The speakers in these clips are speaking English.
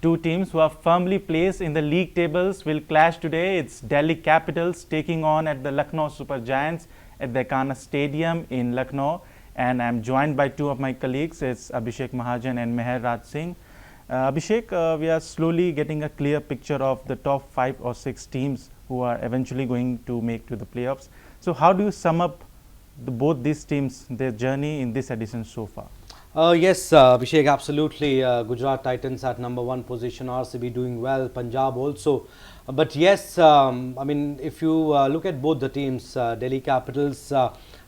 Two teams who are firmly placed in the league tables will clash today. It's Delhi Capitals taking on at the Lucknow Super Giants at the Kana Stadium in Lucknow. And I'm joined by two of my colleagues. It's Abhishek Mahajan and Meher Raj Singh. Abhishek, we are slowly getting a clear picture of the top 5 or 6 teams who are eventually going to make to the playoffs. So how do you sum up both these teams, their journey in this edition so far? Yes, Abhishek, absolutely. Gujarat Titans at #1 position, RCB doing well, Punjab also. But yes, I mean, if you look at both the teams, Delhi Capitals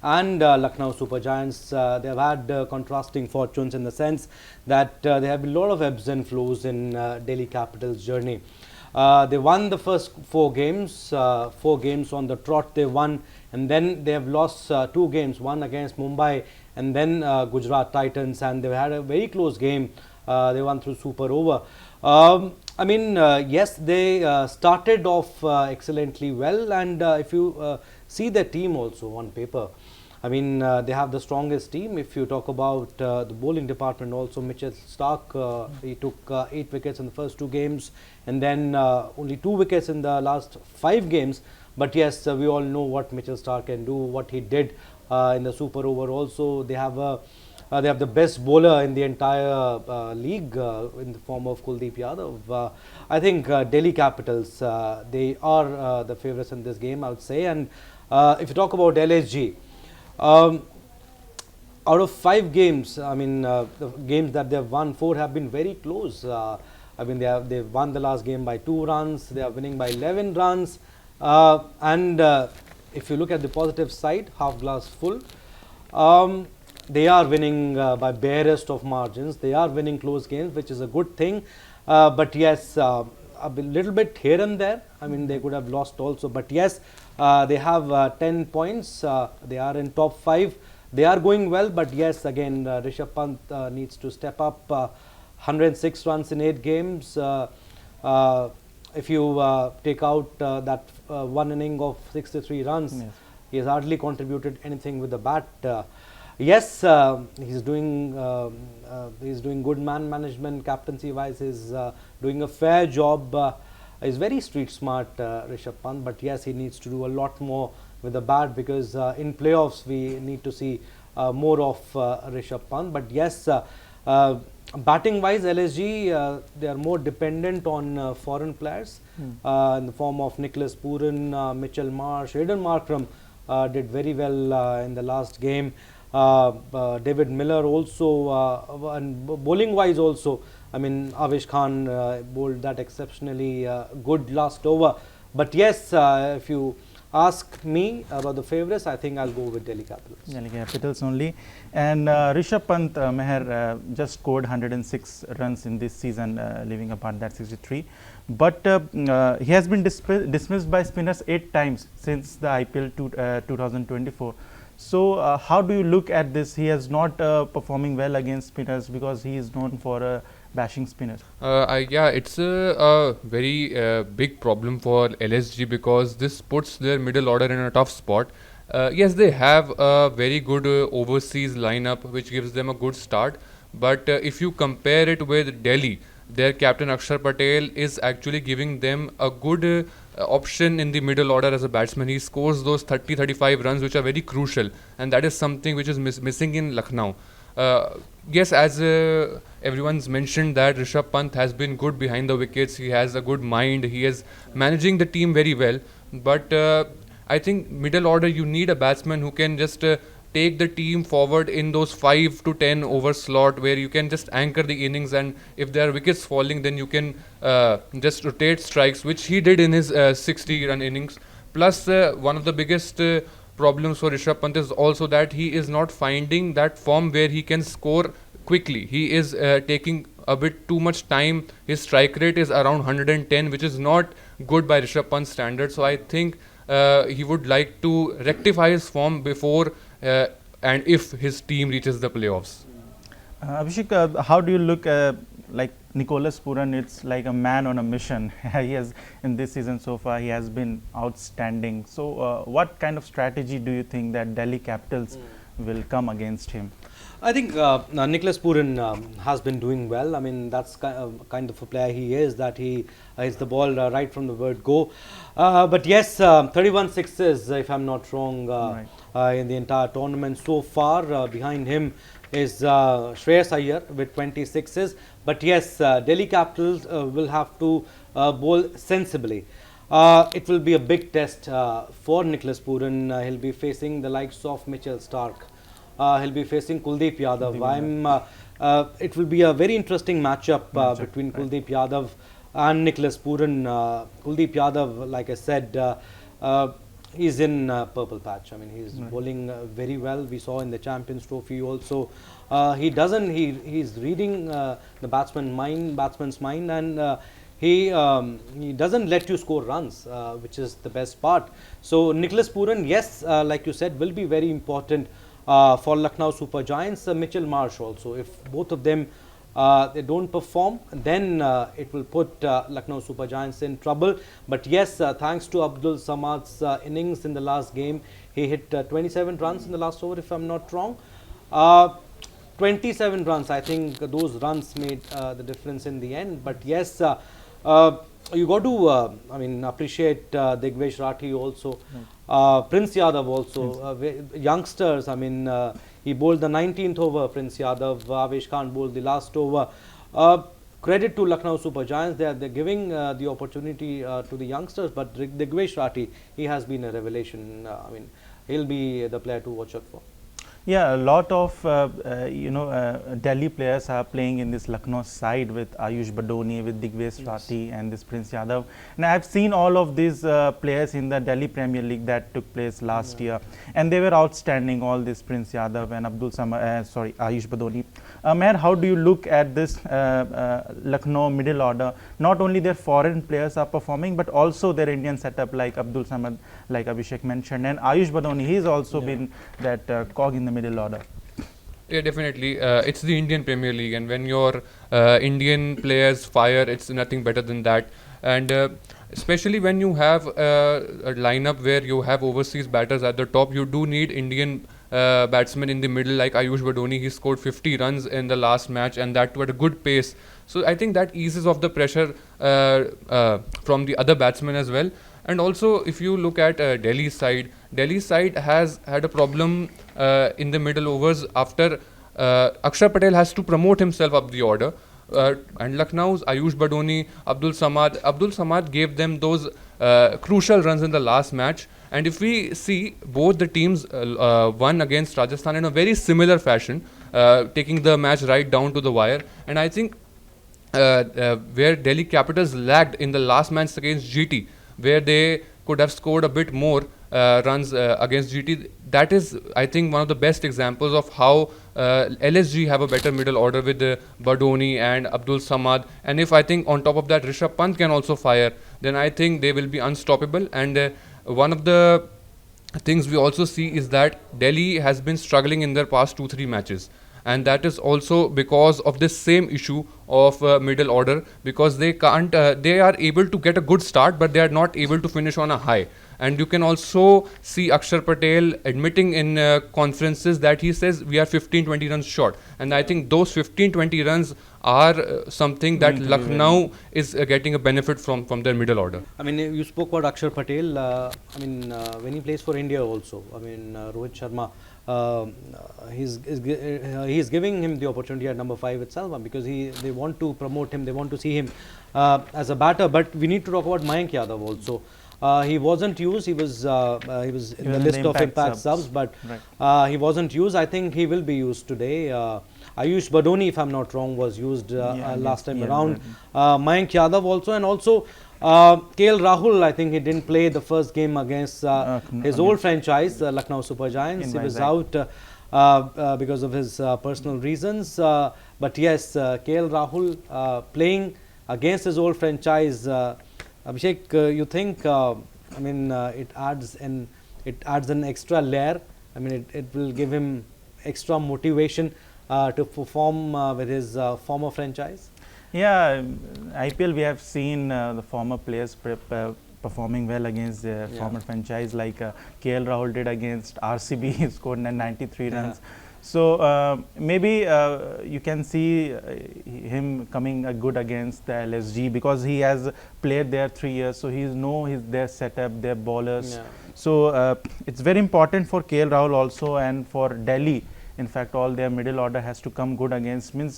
and Lucknow Super Giants, they have had contrasting fortunes in the sense that there have been a lot of ebbs and flows in Delhi Capitals' journey. They won the first 4 games on the trot they won, and then they have lost 2 games, one against Mumbai and then Gujarat Titans, and they had a very close game. They won through super over. I mean, yes, they started off excellently well, and if you see their team also on paper, I mean, they have the strongest team. If you talk about the bowling department also, Mitchell Starc, he took 8 wickets in the first 2 games, and then only 2 wickets in the last 5 games. But yes, we all know what Mitchell Starc can do, what he did in the super over also. They have the best bowler in the entire league in the form of Kuldeep Yadav. I think Delhi Capitals, they are the favourites in this game, I would say. And if you talk about LSG, out of 5 games, I mean, the games that they have won, 4 have been very close. I mean, they've won the last game by 2 runs. They are winning by 11 runs. And if you look at the positive side, half glass full, they are winning by barest of margins. They are winning close games, which is a good thing. But yes, a little bit here and there. I mean, they could have lost also. But yes, they have 10 points. They are in top 5. They are going well. But yes, again, Rishabh Pant needs to step up. 106 runs in 8 games. If you take out that one inning of 63 runs, yes, he has hardly contributed anything with the bat. Yes, he's doing good man management, captaincy wise. He's doing a fair job. He's very street smart, Rishabh Pant. But yes, he needs to do a lot more with the bat, because in playoffs we need to see more of Rishabh Pant. But yes, batting wise, LSG, they are more dependent on foreign players in the form of Nicholas Pooran, Mitchell Marsh, Aidan Markram did very well in the last game. David Miller also, and bowling wise also, I mean, Avesh Khan bowled that exceptionally good last over. But yes, if you ask me about the favourites, I think I'll go with Delhi Capitals. Delhi Capitals only. And Rishabh Pant, Meher, just scored 106 runs in this season, leaving apart that 63. But he has been dismissed by spinners 8 times since the IPL 2024. So how do you look at this? He is not performing well against spinners because he is known for bashing spinners. Yeah, it's a very big problem for LSG, because this puts their middle order in a tough spot. Yes, they have a very good overseas lineup which gives them a good start. But if you compare it with Delhi, their captain Axar Patel is actually giving them a good option in the middle order as a batsman. He scores those 30-35 runs which are very crucial, and that is something which is missing in Lucknow. Yes, as everyone's mentioned, that Rishabh Pant has been good behind the wickets. He has a good mind. He is managing the team very well. But I think middle order, you need a batsman who can just take the team forward in those 5 to 10 over slot, where you can just anchor the innings, and if there are wickets falling, then you can just rotate strikes, which he did in his 60-run innings. Plus, one of the biggest problems for Rishabh Pant is also that he is not finding that form where he can score quickly. He is taking a bit too much time. His strike rate is around 110, which is not good by Rishabh Pant's standards. So I think he would like to rectify his form before and if his team reaches the playoffs. Abhishek, how do you look like Nicholas Pooran? It's like a man on a mission. He has, in this season so far, he has been outstanding. So what kind of strategy do you think that Delhi Capitals will come against him? I think Nicholas Pooran has been doing well. I mean, that's kind of a player he is, that he hits the ball right from the word go. But yes, 31 sixes, if I'm not wrong, in the entire tournament so far. Behind him is Shreyas Iyer with 26s. But yes, Delhi Capitals will have to bowl sensibly. It will be a big test for Nicholas Pooran. He'll be facing the likes of Mitchell Stark. He'll be facing Kuldeep Yadav. It will be a very interesting matchup between Kuldeep Yadav and Nicholas Pooran. Kuldeep Yadav, like I said, he's in purple patch. I mean, he's bowling very well. We saw in the Champions Trophy also. He's reading the batsman's mind, and he doesn't let you score runs, which is the best part. So Nicholas Pooran, yes, like you said, will be very important for Lucknow Super Giants. Mitchell Marsh also. If both of them they don't perform, then it will put Lucknow Super Giants in trouble. But yes, thanks to Abdul Samad's innings in the last game, he hit 27 runs in the last over, if I'm not wrong. 27 runs, I think those runs made the difference in the end. But yes, you got to appreciate Digvesh Rathi also. Prince Yadav also, youngsters. I mean, he bowled the 19th over. Prince Yadav, Avesh Khan bowled the last over. Credit to Lucknow Super Giants. They're giving the opportunity to the youngsters. But Digvesh Rathi, he has been a revelation. He'll be the player to watch out for. Yeah, a lot of Delhi players are playing in this Lucknow side with Ayush Badoni, with Digvesh Rathi and this Prince Yadav. And I've seen all of these players in the Delhi Premier League that took place last year, and they were outstanding. All this Prince Yadav and Abdul Samad, Ayush Badoni. Mayor, how do you look at this Lucknow middle order? Not only their foreign players are performing, but also their Indian setup, like Abdul Samad, like Abhishek mentioned, and Ayush Badoni. He's also been that cog in the middle order. Yeah, definitely. It's the Indian Premier League, and when your Indian players fire, it's nothing better than that. And especially when you have a lineup where you have overseas batters at the top, you do need Indian batsmen in the middle, like Ayush Badoni. He scored 50 runs in the last match, and that too at a good pace. So I think that eases off the pressure from the other batsmen as well. And also, if you look at Delhi's side has had a problem in the middle overs after Axar Patel has to promote himself up the order. And Lucknow's Ayush Badoni, Abdul Samad gave them those crucial runs in the last match. And if we see, both the teams won against Rajasthan in a very similar fashion, taking the match right down to the wire. And I think where Delhi Capitals lagged in the last match against GT, where they could have scored a bit more runs against GT. That is, I think, one of the best examples of how LSG have a better middle order with Badoni and Abdul Samad. And if I think on top of that Rishabh Pant can also fire, then I think they will be unstoppable. And one of the things we also see is that Delhi has been struggling in their past 2-3 matches. And that is also because of this same issue of middle order, because they can't, they are able to get a good start, but they are not able to finish on a high. And you can also see Axar Patel admitting in conferences that he says we are 15-20 runs short. And I think those 15-20 runs are something that Lucknow is getting a benefit from their middle order. I mean, you spoke about Axar Patel. When he plays for India also, Rohit Sharma, he's giving him the opportunity at number 5 itself, because they want to promote him, they want to see him as a batter. But we need to talk about Mayank Yadav also. He wasn't used. He was in the list of impact subs, but he wasn't used. I think he will be used today. Ayush Badoni, if I'm not wrong, was used last time around. Mayank Yadav also, and also KL Rahul. I think he didn't play the first game against his old franchise, Lucknow Super Giants. He was out because of his personal reasons. But yes, KL Rahul playing against his old franchise. Abhishek, you think it adds an extra layer? I mean, it will give him extra motivation to perform with his former franchise. Yeah, IPL we have seen the former players performing well against their former franchise, like KL Rahul did against RCB. He scored 93 runs. So maybe you can see him coming good against the LSG because he has played there 3 years. So he their setup, their bowlers. Yeah. So it's very important for KL Rahul also and for Delhi. In fact, all their middle order has to come good against. Means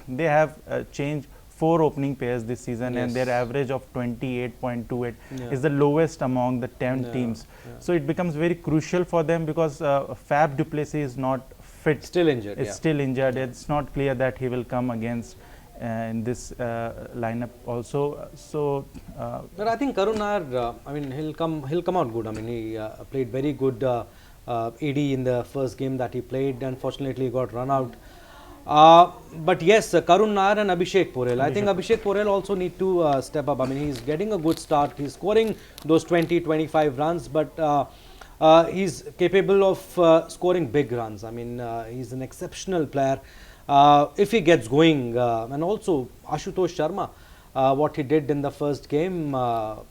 they have changed 4 opening pairs this season, and their average of 28.28 is the lowest among the 10 teams. So it becomes very crucial for them because Fab du Plessis is not fit. Still injured. It's still injured. It's not clear that he will come against in this lineup also. So, but I think Karun Nair, I mean, he'll come out good. I mean, he played very good AD in the first game that he played. Unfortunately, he got run out. But yes, Karun Nair and Abhishek Porel. I think Abhishek Porel also need to step up. I mean, he's getting a good start. He's scoring those 20-25 runs, but he's capable of scoring big runs. I mean, he's an exceptional player. If he gets going, and also Ashutosh Sharma, what he did in the first game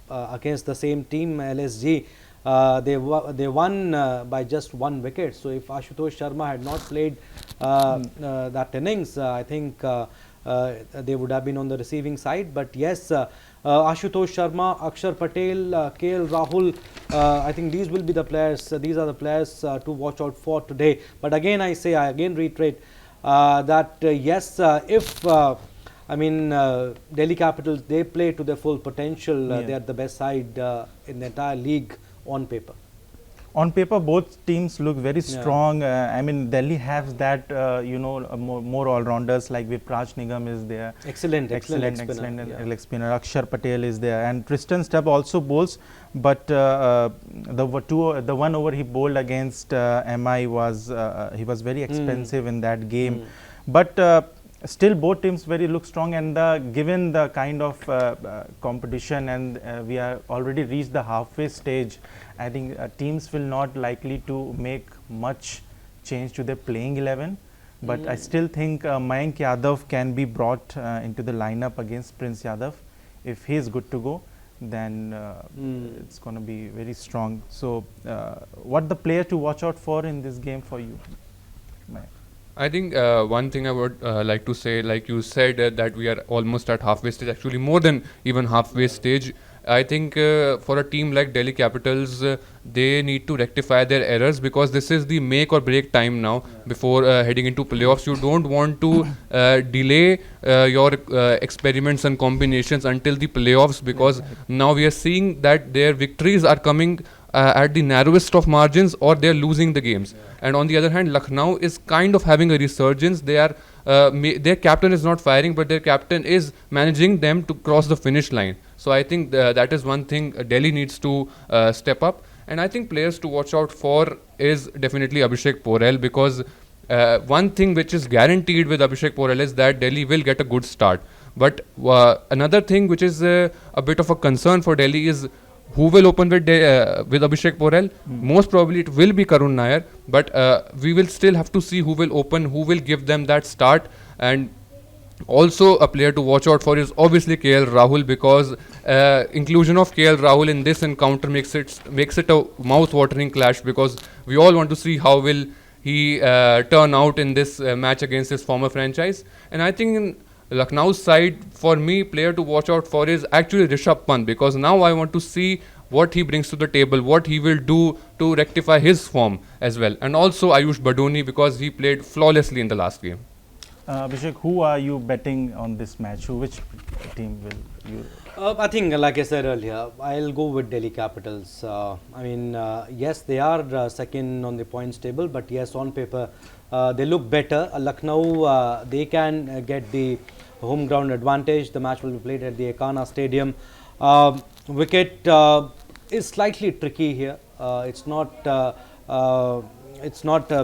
against the same team, LSG, they won by just 1 wicket. So if Ashutosh Sharma had not played that innings, I think they would have been on the receiving side. But yes, Ashutosh Sharma, Axar Patel, KL Rahul, I think these will be the players. These are the players to watch out for today. But again, I again reiterate that yes, if I mean, Delhi Capitals, they play to their full potential. They are the best side in the entire league on paper. On paper, both teams look very strong. I mean, Delhi has that, more all-rounders like Vipraj Nigam is there. Excellent leg spinner. Akshar Patel is there, and Tristan Stubb also bowls. But the one over he bowled against MI was he was very expensive in that game. But still, both teams look strong, and given the kind of competition, and we are already reached the halfway stage, I think teams will not likely to make much change to their playing 11. But I still think Mayank Yadav can be brought into the lineup against Prince Yadav. If he is good to go, then it's going to be very strong. So, what the player to watch out for in this game for you, Mayank? I think one thing I would like to say, like you said, that we are almost at halfway stage, actually more than even halfway stage. I think for a team like Delhi Capitals, they need to rectify their errors because this is the make or break time now before heading into playoffs. You don't want to delay your experiments and combinations until the playoffs, because now we are seeing that their victories are coming at the narrowest of margins, or they're losing the games. And on the other hand, Lucknow is kind of having a resurgence. They are their captain is not firing, but their captain is managing them to cross the finish line. So I think that is one thing Delhi needs to step up. And I think players to watch out for is definitely Abhishek Porel, because one thing which is guaranteed with Abhishek Porel is that Delhi will get a good start. But another thing which is a bit of a concern for Delhi is who will open with Abhishek Porel. Most probably it will be Karun Nair, but we will still have to see who will open, who will give them that start. And also a player to watch out for is obviously KL Rahul, because inclusion of KL Rahul in this encounter makes it a mouth-watering clash, because we all want to see how will he turn out in this match against his former franchise. And I think in Lucknow's side, for me, player to watch out for is actually Rishabh Pant, because now I want to see what he brings to the table, what he will do to rectify his form as well. And also Ayush Badoni, because he played flawlessly in the last game. Abhishek, who are you betting on this match? Which team will you? I think, like I said earlier, I'll go with Delhi Capitals. I mean, yes, they are second on the points table, but yes, on paper, they look better. Lucknow, they can get the home ground advantage. The match will be played at the Ekana Stadium. Wicket is slightly tricky here. It's not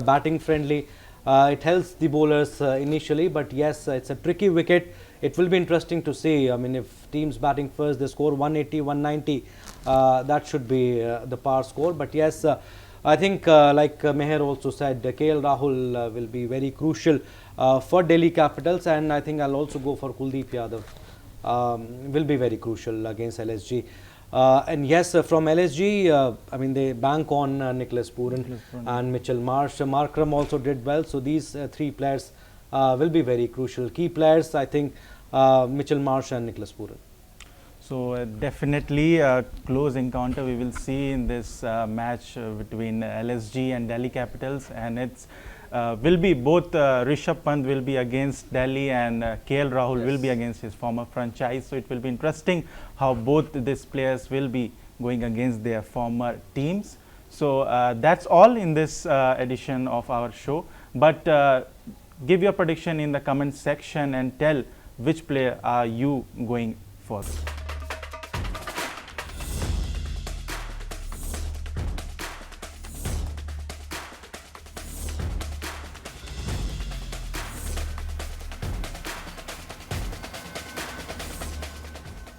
batting friendly. It helps the bowlers initially, but yes, it's a tricky wicket. It will be interesting to see. I mean, if teams batting first, they score 180, 190, that should be the par score. But yes, I think like Meher also said, KL Rahul will be very crucial for Delhi Capitals, and I think I'll also go for Kuldeep Yadav. Will be very crucial against LSG. And yes, from LSG, I mean, they bank on Nicholas Pooran and Mitchell Marsh. Markram also did well. So these three players will be very crucial. Key players, I think, Mitchell Marsh and Nicholas Pooran. So definitely a close encounter we will see in this match between LSG and Delhi Capitals, and it's will be both Rishabh Pant will be against Delhi and KL Rahul will be against his former franchise. So it will be interesting how both these players will be going against their former teams. So that's all in this edition of our show. But give your prediction in the comment section and tell which player are you going for.